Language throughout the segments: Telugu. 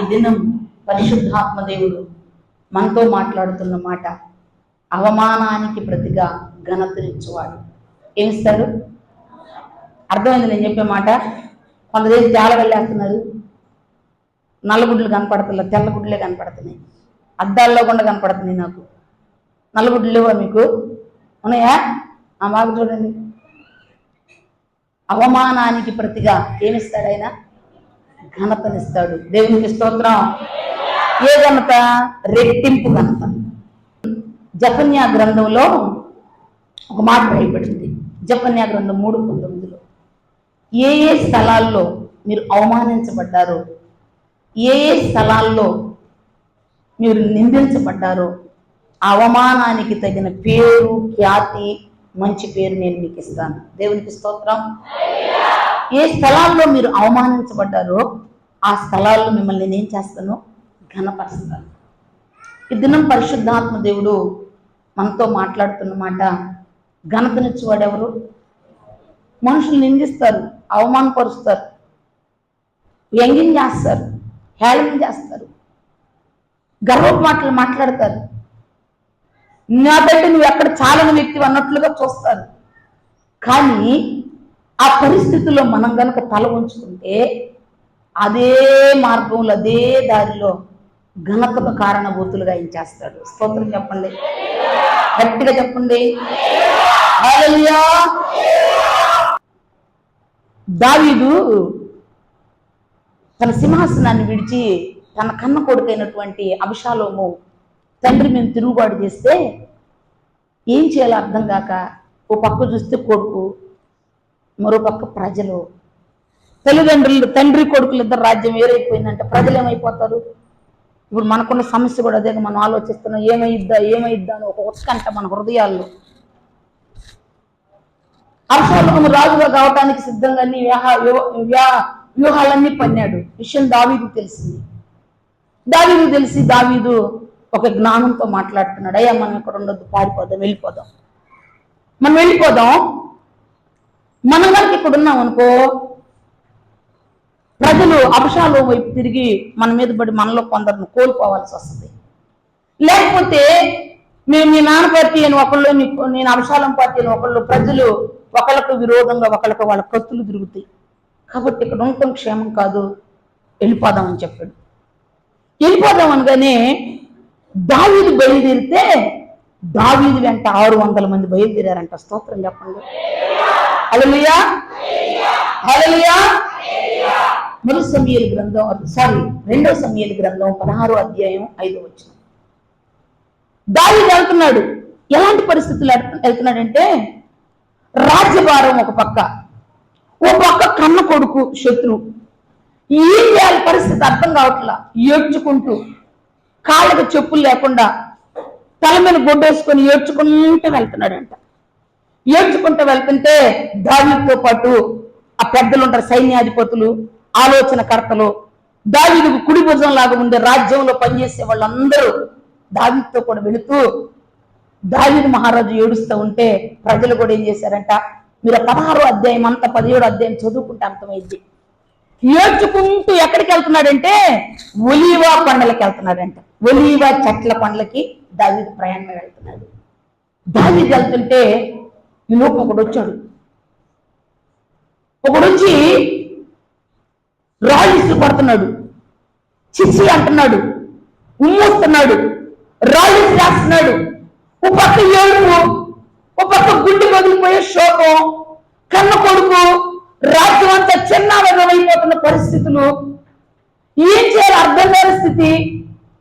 ఈ దినం పరిశుద్ధాత్మ దేవుడు మనతో మాట్లాడుతున్న మాట, అవమానానికి ప్రతిగా ఘనతనిచ్చేవాడు. ఏమిస్తాడు? అర్థమైంది నేను చెప్పే మాట? కొంతదేశం చాలా వెళ్ళేస్తున్నారు, నల్లగుడ్లు కనపడుతున్నా, తెల్లగుడ్లే కనపడుతున్నాయి, అద్దాల్లో కూడా కనపడుతున్నాయి. నాకు నల్లగుడ్లు లేవా? మీకు ఉన్నాయా? ఆ మాకు చూడండి. అవమానానికి ప్రతిగా ఏమిస్తాడు ఆయన? ఘనతనిస్తాడు. దేవునికి స్తోత్రం. ఏ ఘనత? రెట్టింపు ఘనత. జెఫన్యా గ్రంథంలో ఒక మాట రాయబడింది. జెఫన్యా గ్రంథం 3:19లో ఏ ఏ స్థలాల్లో మీరు అవమానించబడ్డారో, ఏ ఏ స్థలాల్లో మీరు నిందించబడ్డారో, అవమానానికి తగిన పేరు, ఖ్యాతి, మంచి పేరు నేను మీకు ఇస్తాను. దేవునికి స్తోత్రం. ఏ స్థలాల్లో మీరు అవమానించబడ్డారో ఆ స్థలాల్లో మిమ్మల్ని నేనేం చేస్తాను? ఘనపరుస్తాను. ఈ దినం పరిశుద్ధాత్మ దేవుడు మనతో మాట్లాడుతున్న మాట, ఘనతనిచ్చేవాడు ఎవరు? మనుషులు నిందిస్తారు, అవమానపరుస్తారు, వ్యంగ్యం చేస్తారు, హేళన చేస్తారు, గర్వపు మాటలు మాట్లాడతారు, నా బట్టి నువ్వు ఎక్కడ చాలని వ్యక్తి అన్నట్లుగా చూస్తారు. కానీ ఆ పరిస్థితుల్లో మనం కనుక తల ఉంచుకుంటే అదే మార్గంలో, అదే దారిలో ఘనతకు కారణభూతులుగా ఏం చేస్తాడు? స్తోత్రం చెప్పండి, గట్టిగా చెప్పండి. హల్లెలూయా. దావీదు తన సింహాసనాన్ని విడిచి తన కన్న కొడుకైనటువంటి అబషాలోము తండ్రి మీద తిరుగుబాటు చేస్తే ఏం చేయాలో అర్థం కాక, ఓ పక్క చూస్తే కొడుకు, మరో పక్క ప్రజలు, తల్లిదండ్రులు, తండ్రి కొడుకులు ఇద్దరు రాజ్యం వేరైపోయిందంటే ప్రజలు ఏమైపోతారు? ఇప్పుడు మనకున్న సమస్య కూడా అదే. మనం ఆలోచిస్తున్నాం, ఏమైద్దా అని ఒక ఉత్కంఠ మన హృదయాల్లో. అబషాలోము రాజుగా కావటానికి సిద్ధంగా అన్ని వ్యూహాలన్నీ పన్నాడు. విషయం దావీదు తెలిసింది. దావీదు ఒక జ్ఞానంతో మాట్లాడుతున్నాడు. అయ్యా, మనం ఇక్కడ ఉండొద్దు, పారిపోదాం, వెళ్ళిపోదాం. మనం కనుక ఇక్కడ ఉన్నాం అనుకో, ప్రజలు అబషాలోము వైపు తిరిగి మన మీద పడి మనలో కొందరిని కోల్పోవాల్సి వస్తుంది. లేకపోతే మేము మీ నాన్న పార్టీ అని ఒకళ్ళు, నేను అబషాలోము పార్టీ అని ఒకళ్ళు, ప్రజలు ఒకళ్ళకు విరోధంగా ఒకళ్ళకు వాళ్ళ కత్తులు తిరుగుతాయి. కాబట్టి ఇక్కడ ఉండటం క్షేమం కాదు, వెళ్ళిపోదామని చెప్పాడు. వెళ్ళిపోదాం అనగానే దావీదు బయలుదేరితే దావీదు వెంట 600 మంది బయలుదేరారంట. స్తోత్రం చెప్పండి. హల్లెలూయా, హల్లెలూయా. 2 సమూయేలు గ్రంథం 16వ అధ్యాయం 5వ వచనం. దావీదు వెళ్తున్నాడు. ఎలాంటి పరిస్థితులు వెళ్తున్నాడంటే, రాజ్యభారం ఒక పక్క, ఓ పక్క కన్న కొడుకు శత్రువు. ఏం చేయాలి? పరిస్థితి అర్థం కావట్లా. ఏడ్చుకుంటూ, కాళ్ళకు చెప్పులు లేకుండా తల మీద గొడ్డేసుకొని ఏడ్చుకుంటూ వెళ్తున్నాడంట. ఏడ్చుకుంటూ వెళ్తుంటే దావీదుతో పాటు ఆ పెద్దలు ఉంటారు, సైన్యాధిపతులు, ఆలోచనకర్తలు, దావీదుకు కుడి భుజం లాగా ఉండే రాజ్యంలో పనిచేసే వాళ్ళందరూ దావీదుతో కూడా వెళుతూ, దావీదు మహారాజు ఏడుస్తూ ఉంటే ప్రజలు కూడా ఏం చేశారంట? మీరు 16వ అధ్యాయం అంతా 17వ అధ్యాయం చదువుకుంటే అర్థమైంది. ఏడ్చుకుంటూ ఎక్కడికి వెళ్తున్నాడంటే ఒలీవా కొండలకి వెళ్తున్నాడంట. ఒలీవా చెట్ల కొండలకి దావీదు ప్రయాణం వెళ్తున్నాడు. దావీదు వెళ్తుంటే ఈ లోపు ఒకడు వచ్చి రాళ్ళు ఇసురు పడుతున్నాడు, చిచ్చి అంటున్నాడు, ఉమ్మూస్తున్నాడు, రాళ్ళు చేస్తున్నాడు. ఓ పక్క ఏడుపు, ఓ పక్క గుండె పగిలిపోయే శోకం, కన్న కొడుకు, రాజ్యం అంతా చిన్నావైపోతున్న పరిస్థితులు. ఏం చేయాలి అర్థం కాని స్థితి.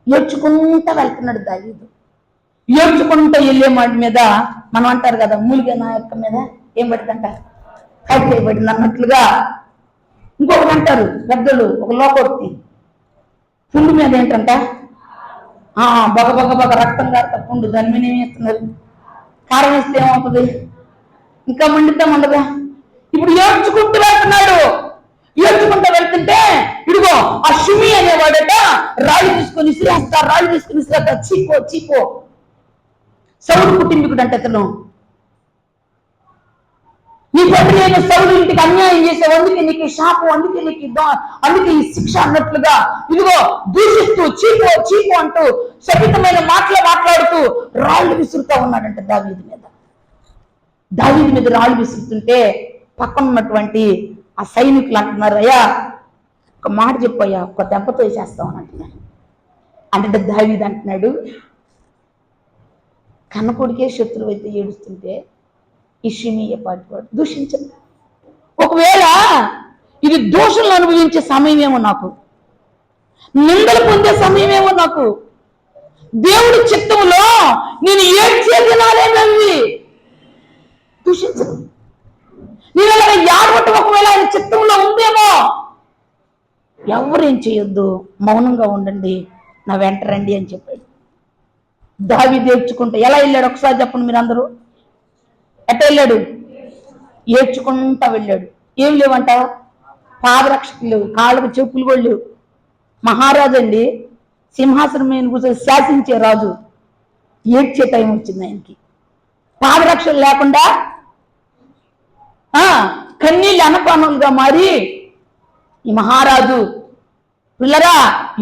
ఏడ్చుకుంటా వెళ్తున్నాడు దావీదు. ఏడ్చుకుంటూ వెళ్ళే మాట మీద మనం అంటారు కదా, మూలిగే నా యొక్క మీద ఏం పడిందంట? కైతే పడింది అన్నట్లుగా. ఇంకొకటి అంటారు పెద్దలు, ఒక లోకోక్తి, పుండు మీద ఏంటంట? బగ రక్తం కాస్త పుండు, దాని మీద ఏమేస్తున్నారు? కారం వేస్తే ఏమవుతుంది? ఇంకా మండుగా. ఇప్పుడు ఏడ్చుకుంటూ వెళ్తున్నాడు. ఏడ్చుకుంటూ వెళ్తుంటే ఇదిగో ఆ షిమి అనేవాడట రాళ్ళు తీసుకొని ఇసిరేస్తా, చీపో. సౌలు కుటుంబీకుడు అంటే అతను. నీ తండ్రి అయిన సౌలు ఇంటికి అన్యాయం చేసావు, అందుకే నీకు ఈ శాపం, అందుకే నీకు అందుకే ఈ శిక్ష అన్నట్లుగా ఇదిగో దూషిస్తూ చీపు చీపు అంటూ శపితమైన మాటలు మాట్లాడుతూ రాళ్ళు విసురుతా ఉన్నాడంట దావీదు మీద. దావీదు మీద రాళ్ళు విసురుతుంటే పక్కన ఉన్నటువంటి ఆ సైనికులు అంటున్నారు, అయ్యా ఒక మాట చెప్పయ్యా, ఒక దెబ్బతో వేసేస్తామని అంటున్నారు. అంటే దావీదు అంటున్నాడు, కన్న కొడుకే శత్రువు అయితే ఏడుస్తుంటే ఈ షిమీయ పాటివాడు దూషించదు. ఒకవేళ ఇది దోషులను అనుభవించే సమయమేమో నాకు, నిందలు పొందే సమయమేమో నాకు, దేవుడి చిత్తంలో నేను ఏడ్చే దినాలేనవి దూషించదు. నేను అలాగే యాడవటం ఒకవేళ ఆయన చిత్తంలో ఉందేమో, ఎవరేం చేయొద్దు, మౌనంగా ఉండండి, నా వెంట రండి అని చెప్పాడు. దావీదు ఏడ్చుకుంటే ఎలా వెళ్ళాడు ఒకసారి చెప్పండి మీరు అందరూ. ఎట్ట వెళ్ళాడు? ఏడ్చుకుంటా వెళ్ళాడు. ఏం లేవంట, పాదరక్షకులు లేవు, కాళ్ళకు చెప్పులు కూడా లేవు. మహారాజు అండి, సింహాసనం మీద కూర్చొని శాసించే రాజు, ఏడ్చే టైం వచ్చింది ఆయనకి. పాదరక్షలు లేకుండా కన్నీళ్ళు అనపానులుగా మారి ఈ మహారాజు పిల్లరా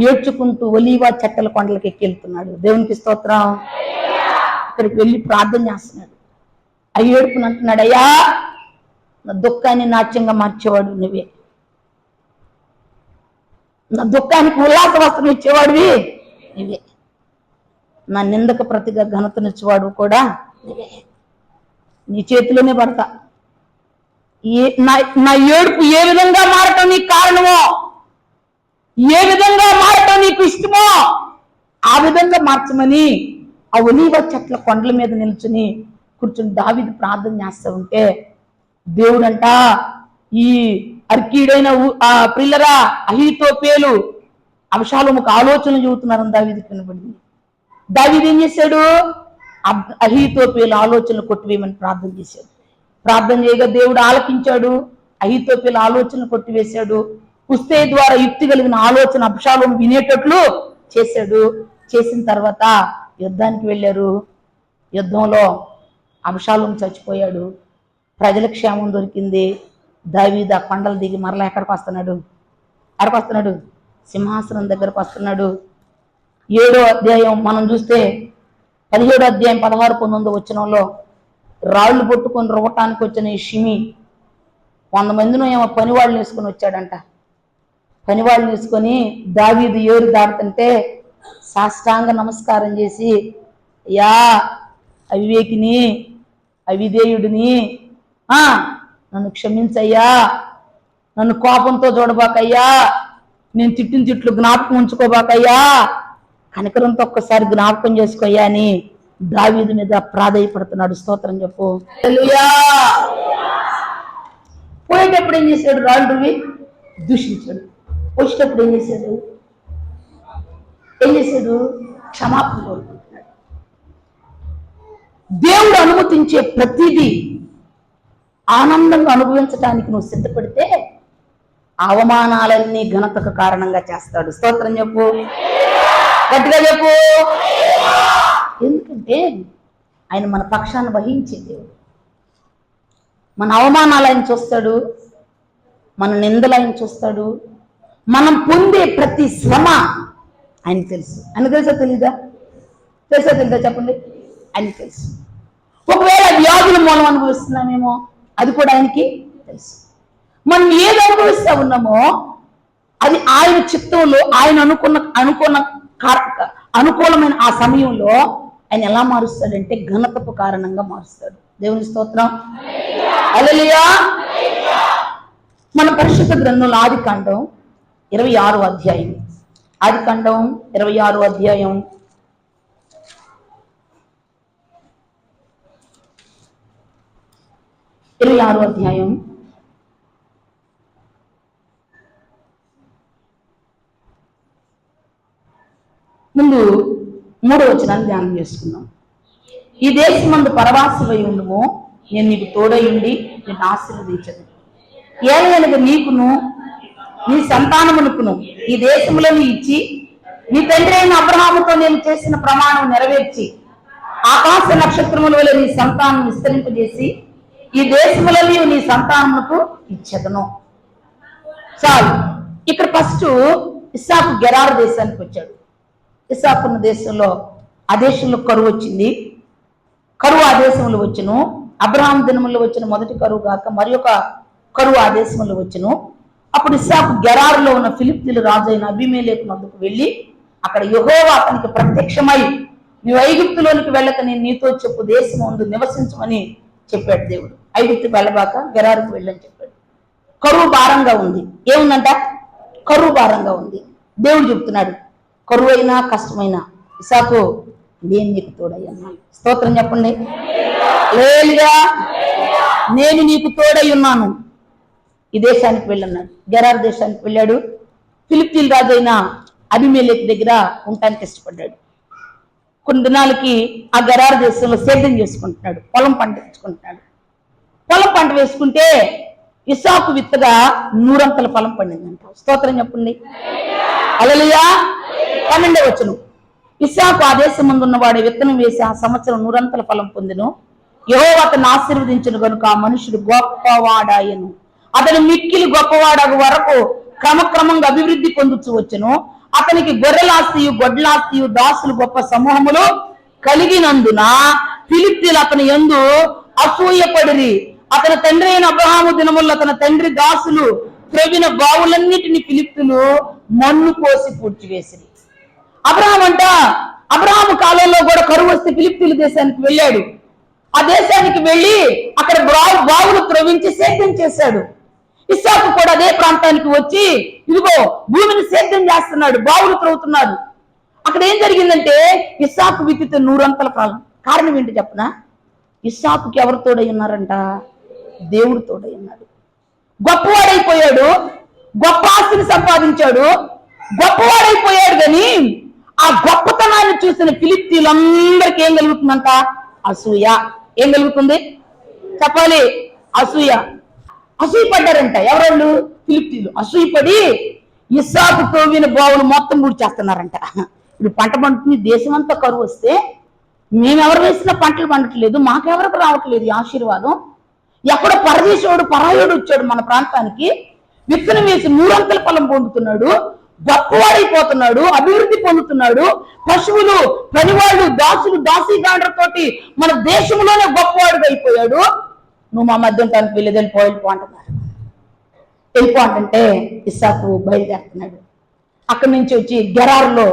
ఏడ్చుకుంటూ ఒలీవా చెట్టల కొండలకి ఎక్కెళ్తున్నాడు. దేవునికి స్తోత్రం. ఇక్కడికి వెళ్ళి ప్రార్థన చేస్తున్నాడు. ఆ ఏడుపుని అంటున్నాడు, అయ్యా నా దుఃఖాన్ని నాట్యంగా మార్చేవాడు నువ్వే, నా దుఃఖానికి ఉల్లాస వస్త్రం ఇచ్చేవాడివి నువ్వే, నా నిందకు ప్రతిగా ఘనతనిచ్చేవాడు కూడా నువ్వే, నీ చేతిలోనే పడతా. నా ఏడుపు ఏ విధంగా మారటం నీకు కారణమో, ఏ విధంగా మారటం నీకు ఇష్టమో ఆ విధంగా మార్చమని ఆ ఒలీవ చెట్ల కొండల మీద నిల్చుని కూర్చుని దావీదు ప్రార్థన చేస్తూ ఉంటే దేవుడంట ఈ అర్కీడైన ఆ పిల్లరా అహీతోపేలు అబ్షాలోముకు ఆలోచనలు చెబుతున్నారని దావీదుకి వినబడింది. దావీదు ఏం చేశాడు? అహీతోపేలు ఆలోచనలు కొట్టివేయమని ప్రార్థన చేశాడు. ప్రార్థన చేయగా దేవుడు ఆలకించాడు. అహీతోపేలు ఆలోచనలు కొట్టివేశాడు. ఉస్తయి ద్వారా యుక్తి కలిగిన ఆలోచన అబ్షాలోము వినేటట్లు చేశాడు. చేసిన తర్వాత యుద్ధానికి వెళ్ళారు. యుద్ధంలో అబ్షాలోము చచ్చిపోయాడు. ప్రజల క్షేమం దొరికింది. దావీదు ఆ కొండలు దిగి మరలా ఎక్కడికి వస్తున్నాడు? సింహాసనం దగ్గరకు వస్తున్నాడు. 7వ అధ్యాయం మనం చూస్తే 17వ అధ్యాయం 16-19 వచనంలో రాళ్ళు పట్టుకొని రువ్వటానికి వచ్చిన ఈ షిమి 100 మందినో ఏమో పనివాళ్ళని వేసుకొని వచ్చాడంట. పనివాళ్ళని వేసుకొని దావీదు ఏరు దాడుతుంటే సాష్టాంగ నమస్కారం చేసి, అయ్యా అవివేకిని, అవిధేయుడిని, నన్ను క్షమించయ్యా, నన్ను కోపంతో చూడబాకయ్యా, నేను తిట్టిన తిట్లు జ్ఞాపకం ఉంచుకోబాకయ్యా, కనికరంతో ఒక్కసారి జ్ఞాపకం చేసుకోయ్యా అని దావీదు మీద ప్రాధేయపడుతున్నాడు. స్తోత్రం చెప్పు. హల్లెలూయా. పోయేటప్పుడు ఏం చేశాడు? రాళ్ళువి దూషించాడు. వచ్చేటప్పుడు ఏం చేశాడు? క్షమాపణ కోరుకుంటున్నాడు. దేవుడు అనుమతించే ప్రతిదీ ఆనందంగా అనుభవించడానికి నువ్వు సిద్ధపడితే అవమానాలన్నీ ఘనతకు కారణంగా చేస్తాడు. స్తోత్రం చెప్పు, గట్టిగా చెప్పు. ఎందుకంటే ఆయన మన పక్షాన్ని వహించే దేవుడు. మన అవమానాలు ఆయన చూస్తాడు, మన నిందలు ఆయన చూస్తాడు, మనం పొందే ప్రతి శ్రమ ఆయన తెలుసు. ఆయన తెలుసా తెలీదా? చెప్పండి. ఆయన తెలుసు. ఒకవేళ వ్యాధుల మూలం అనుభవిస్తున్నామేమో, అది కూడా ఆయనకి తెలుసు. మనం ఏది అనుభవిస్తా ఉన్నామో అది ఆయన చిత్తంలో ఆయన అనుకూలమైన ఆ సమయంలో ఆయన ఎలా మారుస్తాడంటే ఘనతకు కారణంగా మారుస్తాడు. దేవుని స్తోత్రం. హల్లెలూయా. మన పరిశుద్ధ గ్రంథంలో ఆదికాండం 26వ అధ్యాయం, ఆదికాండం 26వ అధ్యాయం 26వ అధ్యాయం ముందు 3వ వచనాన్ని ధ్యానం చేసుకుందాం. ఈ దేశమందు పరవాసివై ఉండుము, నేను నీకు తోడై ఉండి నిన్ను ఆశీర్వదించను. ఏలయనగా నీకును నీ సంతానమునకును ఈ దేశములను ఇచ్చి నీ తండ్రి అయిన అబ్రహాముతో నేను చేసిన ప్రమాణం నెరవేర్చి ఆకాశ నక్షత్రముల వలె నీ సంతానం విస్తరింపజేసి ఈ దేశములో నీ సంతానములకు ఇచ్చెదను. చాలు. ఇక్కడ ఫస్ట్ ఇస్సాకు గెరారు దేశానికి వచ్చాడు. ఇస్సాకు ఉన్న దేశంలో ఆ దేశంలో కరువు వచ్చింది. కరువు ఆ దేశంలో వచ్చును. అబ్రహాం దినములో వచ్చిన మొదటి కరువు కాక మరి ఒక కరువు ఆ దేశంలో వచ్చును. అప్పుడు ఇస్సాకు గెరారులో ఉన్న ఫిలిష్తీయుల రాజు అయిన అబీమెలెకు వద్దకు వెళ్ళి అక్కడ యెహోవా అతనికి ప్రత్యక్షమై నీవు ఐగుప్తులోనికి వెళ్ళక నేను నీతో చెప్పు దేశం ముందు నివసించమని చెప్పాడు దేవుడు. ఐగుప్తుకు వెళ్ళబాక గెరారుకు వెళ్ళని చెప్పాడు. కరువు భారంగా ఉంది. ఏముందంట? కరువు భారంగా ఉంది. దేవుడు చెప్తున్నాడు, కరువు అయినా కష్టమైనా ఇస్సాకు నేను నీకు తోడయ్యన్నా. స్తోత్రం చెప్పండి. హల్లెలూయా. నేను నీకు తోడై ఉన్నాను. ఈ దేశానికి వెళ్ళన్నాడు. గెరారు దేశానికి వెళ్ళాడు. ఫిలిష్తీయుల రాజు అయిన అబీమెలెకు దగ్గర ఉండటానికి ఇష్టపడ్డాడు. కొన్ని దినాలకి ఆ గెరారు దేశంలో సేద్యం చేసుకుంటున్నాడు. పొలం పండించుకుంటున్నాడు. పొలం పంట వేసుకుంటే ఇస్సాకు విత్తగా 100 ఫలం పండిందంట. స్తోత్రం చెప్పండి. హల్లెలూయా. 12వ వచనం. ఇస్సాకు ఆ దేశం ముందు ఉన్నవాడు విత్తనం వేసి ఆ సంవత్సరం 100 ఫలం పొందెను. యెహోవా అతన్ని ఆశీర్వదించును గనుక ఆ మనుషుడు గొప్పవాడాయను. అతను మిక్కిలి గొప్పవాడగు వరకు క్రమక్రమంగా అభివృద్ధి పొందుతూ వచ్చును. అతనికి గొర్రెలాస్తియు గొడ్లాస్తియు దాసులు గొప్ప సమూహములు కలిగినందున ఫిలిష్తీయులు అతని యందు అసూయపడిరి. అతని తండ్రి అయిన అబ్రహాము దినముల్లో అతని తండ్రి దాసులు త్రవ్విన బావులన్నిటిని ఫిలిష్తీయులు మన్ను పోసి పూడ్చివేసిరి. అబ్రహాము కాలంలో కూడా కరువు వస్తే ఫిలిష్తీయుల దేశానికి వెళ్ళాడు. ఆ దేశానికి వెళ్ళి అక్కడ బావులు త్రవ్వించి సేద్యం చేశాడు. ఇస్సాకు కూడా అదే ప్రాంతానికి వచ్చి ఇదిగో భూమిని సేద్యం చేస్తున్నాడు, బావులు త్రవ్వుతున్నాడు. అక్కడ ఏం జరిగిందంటే ఇస్సాకు విత్తితే 100 ఫలం. కారణం ఏంటి చెప్పనా? ఇస్సాకుకి ఎవరు తోడై ఉన్నారంట? దేవుడు తోడై ఉన్నాడు. గొప్పవాడైపోయాడు, గొప్ప ఆస్తిని సంపాదించాడు, గొప్పవాడైపోయాడు. కానీ ఆ గొప్పతనాన్ని చూసిన ఫిలిష్తీయులందరికీ ఏం కలుగుతుందంట? అసూయ. ఏం కలుగుతుంది చెప్పాలి? అసూయ. అసూయపడ్డారంట. ఎవరోళ్ళు? ఫిలిష్తీయులు. అసూయపడి ఇస్సాకు తవ్విన బావులు మొత్తం పూడ్చేస్తున్నారంట. ఇప్పుడు పంట పండుతుంది, దేశం అంతా కరువు వస్తే మేమెవరు వేసిన పంటలు పండట్లేదు, మాకెవరికి రావట్లేదు ఈ ఆశీర్వాదం. ఎక్కడో పరదేశోడు పరాయుడు వచ్చాడు మన ప్రాంతానికి, విత్తనం వేసి 100 ఫలం పొందుతున్నాడు, గొప్పవాడైపోతున్నాడు, అభివృద్ధి పొందుతున్నాడు. పశువులు, పనివాళ్ళు, దాసులు, దాసీగాండ్రతోటి మన దేశంలోనే గొప్పవాడుగా అయిపోయాడు. నువ్వు మా మధ్య ఉంటానికి వెళ్ళిపో అంటున్నారు. వెళ్ళిపో అంటే ఇస్సాకు బయలుదేరుతున్నాడు. అక్కడి నుంచి వచ్చి గెరారులో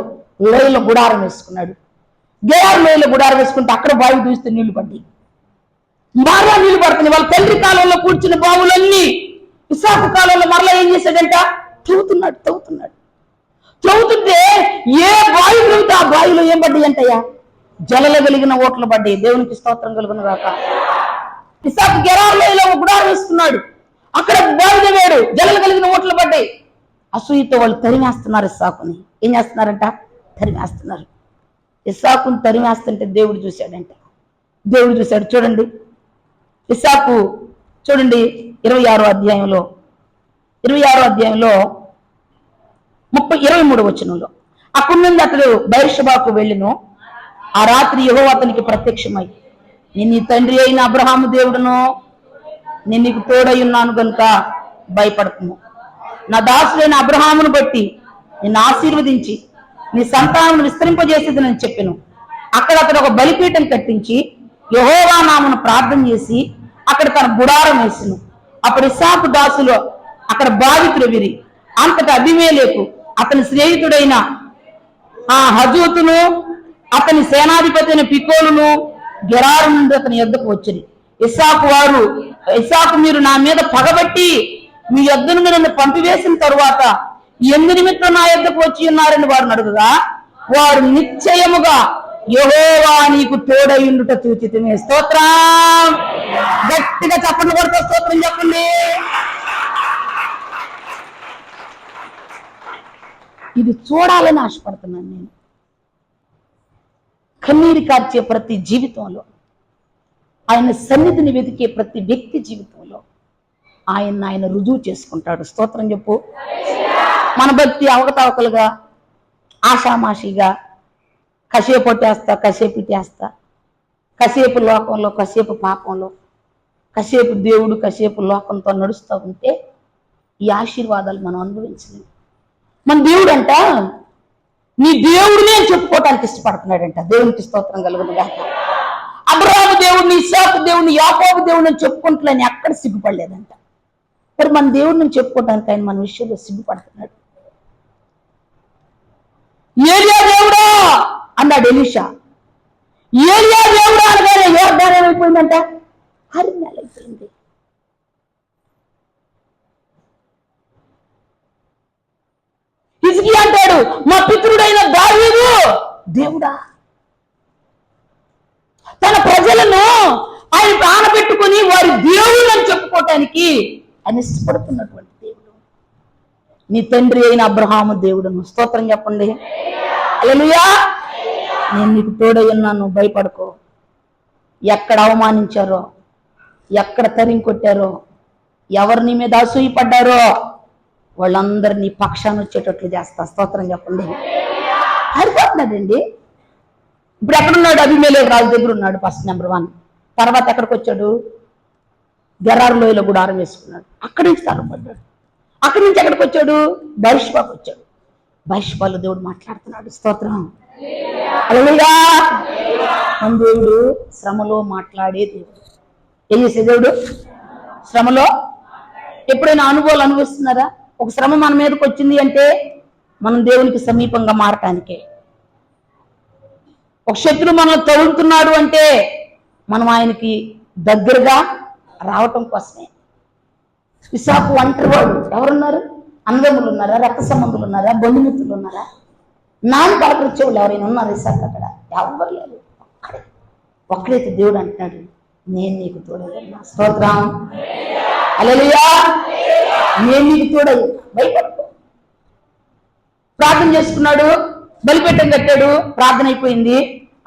లోయలో గుడారం వేసుకున్నాడు. గెరారు లోయలో గుడారం వేసుకుంటే అక్కడ బావి దూస్తే నీళ్లు పడ్డాయి. మరలా నీళ్లు పడుతున్నాయి. వాళ్ళ తండ్రి కాలంలో కూర్చున్న బావులన్నీ ఇస్సాకు కాలంలో మరలా ఏం చేశాడంట? తవ్వుతున్నాడు. త్రవ్వుతుంటే ఏ బావి త్రవ్వుతే ఆ బావిలో ఏం పడ్డాయి అంటయ్యా? జలలు కలిగిన ఓట్లు పడ్డాయి. దేవునికి స్తోత్రం కలుగును గాక. ఇస్సాకు గెరారులో ఇలా గుడారం వేసుకున్నాడు. అక్కడ బావి తవ్వాడు, జలలు కలిగిన ఓట్లు పడ్డాయి. అసూయతో వాళ్ళు తరిమేస్తున్నారు ఇస్సాకుని. ఏం చేస్తున్నారంట? తరిమేస్తున్నారు. ఇస్సాకుని తరిమేస్తుంటే దేవుడు చూశాడంట. దేవుడు చూశాడు. చూడండి ఇస్సాకు చూడండి 26వ అధ్యాయంలో 23వ వచనంలో అక్కడి నుండి అతడు బెర్షెబాకు వెళ్ళెను. ఆ రాత్రి యెహోవా అతనికి ప్రత్యక్షమై నేను నీ తండ్రి అయిన అబ్రహాము దేవుడును, నేను నీకు తోడై ఉన్నాను గనుక భయపడకుము. నా దాసుడైన అబ్రహామును బట్టి నిన్ను ఆశీర్వదించి నీ సంతానం విస్తరింపజేసేదని చెప్పాను. అక్కడ అతడు ఒక బలిపీఠం కట్టించి యెహోవా నామమున ప్రార్థన చేసి అక్కడ తన గుడారం వేసెను. అప్పుడు ఇస్సాకు దాసులు అక్కడ బావి త్రవ్విరి. అంతటా అబీమెలెకు అతని స్నేహితుడైన ఆ హజూతును అతని సేనాధిపతి అయిన పికోలును గెరారు నుండి అతని యొద్దకు వచ్చింది. ఇస్సాకు మీరు నా మీద పగబట్టి మీ యొద్ద నుండి నన్ను పంపివేసిన తరువాత ఎందు నిమిత్తం నా యొద్దకు వచ్చి ఉన్నారని వారిని అడుగుగా వారు నిశ్చయముగా యెహోవా నీకు తోడయుండుట చూచితిని. స్తోత్రం. గట్టిగా చప్పట్లు కొడుతూ స్తోత్రం చెప్పండి. ఇది చూడాలని ఆశపడుతున్నాను నేను. కన్నీరు కార్చే ప్రతి జీవితంలో, ఆయన సన్నిధిని వెతికే ప్రతి వ్యక్తి జీవితంలో ఆయన రుజువు చేసుకుంటాడు. స్తోత్రం చెప్పు. మన భక్తి అవకతవకలుగా, ఆషామాషిగా, కాసేపు కొట్టేస్తా, కాసేపు ఇట్టేస్తా, కాసేపు లోకంలో, కాసేపు పాపంలో, కాసేపు దేవుడు కాసేపు లోకంతో నడుస్తూ ఉంటే ఈ ఆశీర్వాదాలు మనం అనుభవించలేము. మన దేవుడు అంట నీ దేవుడిని అని చెప్పుకోవటానికి ఇష్టపడుతున్నాడంట. దేవునికి స్తోత్రం కలుగును గాక. అబ్రహాము దేవుడిని, ఇస్సాకు దేవుడిని, యాకోబు దేవుడిని అని చెప్పుకుంటున్నాని ఎక్కడ సిగ్గుపడలేదంట. మరి మన దేవుడిని చెప్పుకోవడానికి ఆయన మన విషయంలో సిగ్గుపడుతున్నాడు. ఏలియా దేవుడా అన్నాడు ఎలీషా. ఏలియా దేవుడా అనగానే యోర్దాన్ ఏమైపోయిందంట? 6 నెలలు అయిపోయింది. హిజ్కియా అంటాడు మా పితరుడైన దావీదు దేవుడా. తన ప్రజలను ఆయన ప్రాణపెట్టుకుని వారి దేవుడు అని చెప్పుకోవటానికి ఆయన ఇష్టపడుతున్నటువంటి దేవుడు. నీ తండ్రి అయిన అబ్రహాము దేవుడును. స్తోత్రం చెప్పండి. హల్లెలూయా. నేను నీకు తోడై ఉన్నాను, భయపడుకో. ఎక్కడ అవమానించారో, ఎక్కడ తరిం కొట్టారో, ఎవరు నీ మీద అసూయపడ్డారో వాళ్ళందరినీ పక్షాన్ని వచ్చేటట్లు చేస్తా. స్తోత్రం చెప్పండి. పారిపోతున్నాడండి. ఇప్పుడు ఎక్కడున్నాడు? అబీమెలెకు రాజు దగ్గర ఉన్నాడు, ఫస్ట్ నెంబర్ 1. తర్వాత ఎక్కడికి వచ్చాడు? గెరారు లోయలో గుడారం వేసుకున్నాడు. అక్కడి నుంచి తరపడ్డాడు. అక్కడి నుంచి ఎక్కడికి వచ్చాడు? బైష్బాకు వచ్చాడు. బైష్బాలో దేవుడు మాట్లాడుతున్నాడు. స్తోత్రం. హల్లెలూయా. మన దేవుడు శ్రమలో మాట్లాడే దేవుడు. ఏం చేసే దేవుడు? శ్రమలో. ఎప్పుడైనా అనుభవాలు అనుభవిస్తున్నారా? ఒక శ్రమ మన మీదకి వచ్చింది అంటే మనం దేవునికి సమీపంగా మారటానికే. ఒక శత్రువు మనల్ని తగులుతున్నాడు అంటే మనం ఆయనకి దగ్గరగా రావటం కోసమే. ఇస్సాకు ఒంటరివాడు. ఎవరున్నారు? అన్నదమ్ములు ఉన్నారా? రక్త సంబంధులు ఉన్నారా? బంధుమిత్రులు ఉన్నారా? నాన్న పలకరించేవాళ్ళు ఎవరైనా ఉన్నారు ఇస్సాకు అక్కడ? ఎవరు లేరు. ఒక్కడైతే దేవుడు అంటున్నాడు నేను నీకు తోడయ్యా. స్తోత్రం. హల్లెలూయా. నేను నీకు తోడయ్యా, భయపడుకో. ప్రార్థన చేసుకున్నాడు, బలిపీఠం కట్టాడు, ప్రార్థన అయిపోయింది.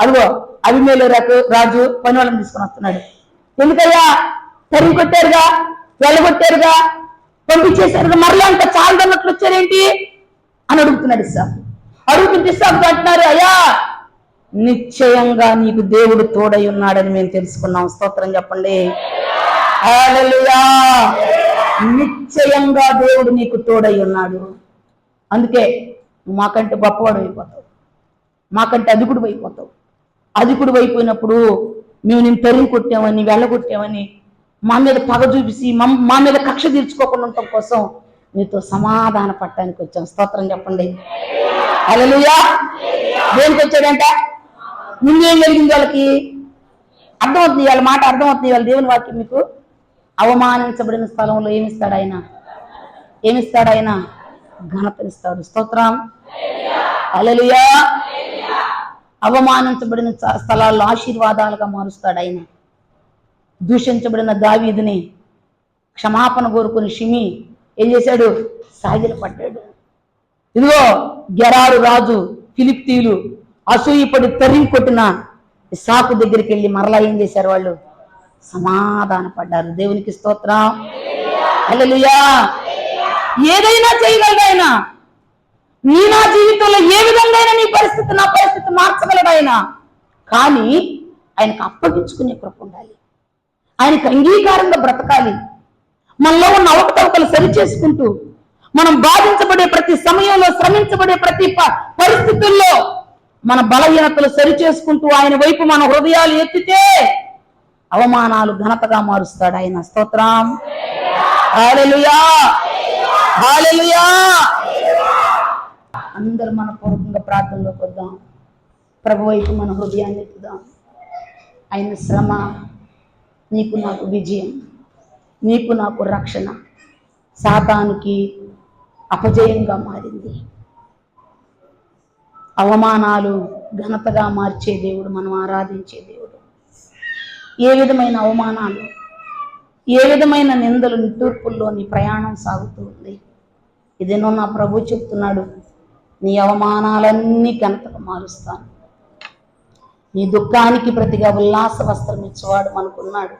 అదిగో అబీమెలెకు రాజు పని వాళ్ళని తీసుకొని వస్తున్నాడు. ఎందుకయ్యా? తరిగి కొట్టారుగా, వెళ్ళగొట్టారుగా, పంపించేశారుగా, మరలా ఇంకా చాలదన్నట్లు వచ్చారేంటి అని అడుగుతున్నాడు ఇస్సాకు. అడుగుతుంటే ఇస్సాకు అంటున్నారు అయ్యా నిశ్చయంగా నీకు దేవుడు తోడై ఉన్నాడని మేము తెలుసుకున్నాం. స్తోత్రం చెప్పండి. హల్లెలూయా. నిశ్చయంగా దేవుడు నీకు తోడై ఉన్నాడు. అందుకే మాకంటే గొప్పవాడు అయిపోతావు, మాకంటే అధికుడు అయిపోతావు. అధికుడు అయిపోయినప్పుడు మేము నేను తరిగి కొట్టామని, వెళ్ళగొట్టామని మా మీద పగ చూపిసి మా మీద కక్ష తీర్చుకోకుండా ఉండటం కోసం నీతో సమాధాన పట్టడానికి వచ్చాం. స్తోత్రం చెప్పండి. హల్లెలూయా. దేనికి వచ్చాడంట? ముందేం జరిగింది వాళ్ళకి అర్థమవుతుంది. వాళ్ళ మాట అర్థమవుతుంది. వాళ్ళ దేవుని వాక్యం మీకు అవమానించబడిన స్థలంలో ఏమిస్తాడు ఆయన? ఏమిస్తాడు ఆయన? ఘనతనిస్తాడు. స్తోత్రం. హల్లెలూయా. అవమానించబడిన స్థలాల్లో ఆశీర్వాదాలుగా మారుస్తాడు ఆయన. దూషించబడిన దావీదుని క్షమాపణ కోరుకుని షిమి ఏం చేశాడు? సాగిల పడ్డాడు. ఇదిగో గెరారు రాజు ఫిలిష్తీయులు అసూయపడి తరిమి కొట్టిన ఇస్సాకు దగ్గరికి వెళ్ళి మరలా ఏం చేశారు? వాళ్ళు సమాధాన పడ్డారు. దేవునికి స్తోత్రం. హల్లెలూయా. ఏదైనా చేయగలడు ఆయన. నా జీవితంలో ఏ విధంగా నీ పరిస్థితి, నా పరిస్థితి మార్చగలడు ఆయన. కానీ ఆయనకు అప్పగించుకునే కృప ఉండాలి. ఆయనకు అంగీకారంగా బ్రతకాలి. మనలో ఉన్న అవకతవకలు సరిచేసుకుంటూ మనం బాధించబడే ప్రతి సమయంలో, శ్రమించబడే ప్రతి పరిస్థితుల్లో మన బలహీనతలు సరిచేసుకుంటూ ఆయన వైపు మన హృదయాలు ఎత్తితే అవమానాలు ఘనతగా మారుస్తాడు ఆయన. స్తోత్రం. హల్లెలూయా. హల్లెలూయా. అందరూ మన పూర్వకంగా ప్రార్థనలోకి వద్దాం. ప్రభు వైపు మన హృదయాన్ని ఎత్తుదాం. ఆయన శ్రమ నీకు నాకు విజయం, నీకు నాకు రక్షణ. సాతానుకి అపజయంగా మారింది. అవమానాలు ఘనతగా మార్చే దేవుడు మనం ఆరాధించే దేవుడు. ఏ విధమైన అవమానాలు, ఏ విధమైన నిందలు, నిట్టూర్పుల్లో నీ ప్రయాణం సాగుతూ ఉంది. ఇదేనో నా ప్రభు చెప్తున్నాడు, నీ అవమానాలన్నీ ఘనతగా మారుస్తాను. నీ దుఃఖానికి ప్రతిగా ఉల్లాస వస్త్రం ఇచ్చేవాడు మనకున్నాడు.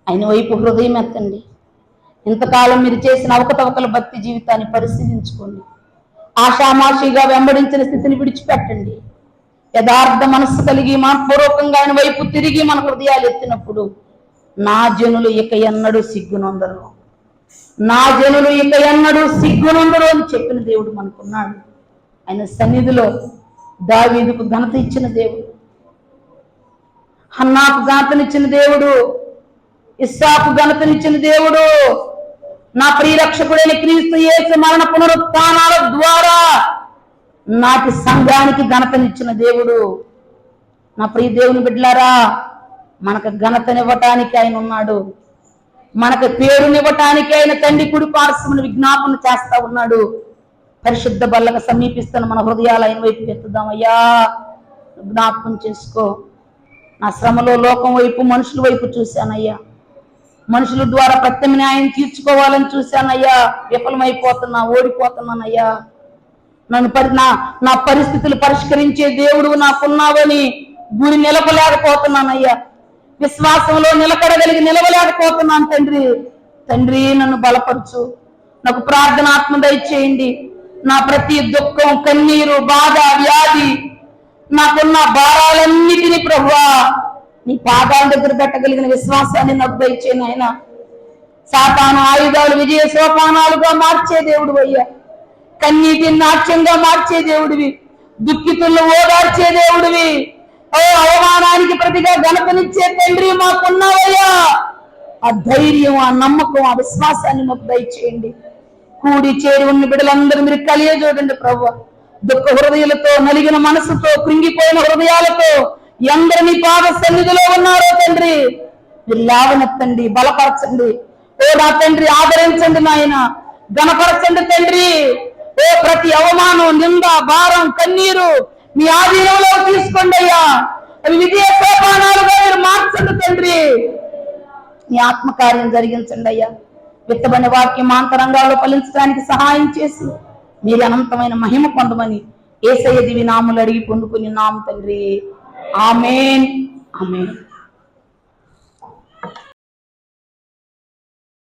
ఆయన వైపు హృదయం ఎత్తండి. ఇంతకాలం మీరు చేసిన అవకతవకల భక్తి జీవితాన్ని పరిశీలించుకోండి. ఆషామాషిగా వెంబడించిన స్థితిని విడిచిపెట్టండి. యథార్థ మనస్సు కలిగి మనపూర్వకంగా ఆయన వైపు తిరిగి మన హృదయాలు ఎత్తినప్పుడు నా జనులు ఇక ఎన్నడూ సిగ్గునొందరు, నా జనులు ఇక ఎన్నడూ సిగ్గునొందరు అని చెప్పిన దేవుడు మనకున్నాడు. ఆయన సన్నిధిలో దావీదుకు ఘనత ఇచ్చిన దేవుడు, హన్నాకు ఘనతనిచ్చిన దేవుడు, ఇస్సాకు ఘనతనిచ్చిన దేవుడు, నా ప్రియరక్షకుడైన క్రీస్తు యేసు మరణ పునరుత్థానాల ద్వారా నాటి సంఘానికి ఘనతనిచ్చిన దేవుడు. నా ప్రియ దేవుని బిడ్డలారా, మనకు ఘనతనివ్వటానికి ఆయన ఉన్నాడు. మనకు పేరునివ్వటానికి ఆయన తండ్రి కుడి పార్శ్వమును విజ్ఞాపన చేస్తా ఉన్నాడు. పరిశుద్ధ బల్లగా సమీపిస్తున్న మన హృదయాలు ఆయన వైపు ఎత్తుదామయ్యా. జ్ఞాపకం చేసుకో, నా శ్రమలో లోకం వైపు మనుషుల వైపు చూశానయ్యా, మనుషుల ద్వారా ప్రత్యామ్నాయం తీర్చుకోవాలని చూశానయ్యా. విఫలమైపోతున్నా, ఓడిపోతున్నానయ్యా. నా పరిస్థితులు పరిష్కరించే దేవుడు నాకున్నావని గురి నిలపలేకపోతున్నానయ్యా. విశ్వాసంలో నిలకడగలిగి నిలవలేకపోతున్నాను తండ్రి. తండ్రి నన్ను బలపరచు, నాకు ప్రార్థనాత్మ దయచేయండి. నా ప్రతి దుఃఖం, కన్నీరు, బాధ, వ్యాధి, నాకున్న భారాలన్నిటినీ ప్రభువా నీ పాదాల దగ్గర పెట్టగలిగిన విశ్వాసాన్ని నాకు దయచేయను. ఆయన సాతాను ఆయుధాలు విజయ సోపానాలుగా మార్చే దేవుడు అయ్యా, కన్నీటిని నాట్యంగా మార్చే దేవుడివి, దుఃఖితులను ఓదార్చే దేవుడివి, ఓ అవమానానికి ప్రతిగా ఘనతనిచ్చే తండ్రి మాకున్నావయ్యా. ఆ ధైర్యం, ఆ నమ్మకం, ఆ విశ్వాసాన్ని మాకు దయచేయండి. కూడి చేరి ఉన్న బిడ్డలందరూ మీరు కలియజూడండి ప్రభువా. దుఃఖ హృదయాలతో, నలిగిన మనసుతో, కృంగిపోయిన హృదయాలతో ఎందరిని పాద సన్నిధిలో ఉన్నారో తండ్రి మీరు లేవనెత్తండి, బలపరచండి. ఓ నా తండ్రి ఆదరించండి నాయన, ఘనపరచండి తండ్రి. ఓ ప్రతి అవమానం, నింద, భారం, కన్నీరు మీ ఆధీనంలో తీసుకోండి అయ్యా. అవి విజయ సోపానాలుగా మీరు మార్చండి తండ్రి. మీ ఆత్మకార్యం జరిగించండి అయ్యా. విత్తబడిన వాక్యం ఆంతరంగాల్లో ఫలించడానికి సహాయం చేసి మీరు అనంతమైన మహిమ పొందమని యేసయ్య దివి నామములు అడిగి పొందుకుని నామ తండ్రి. ఆమేన్, ఆమేన్.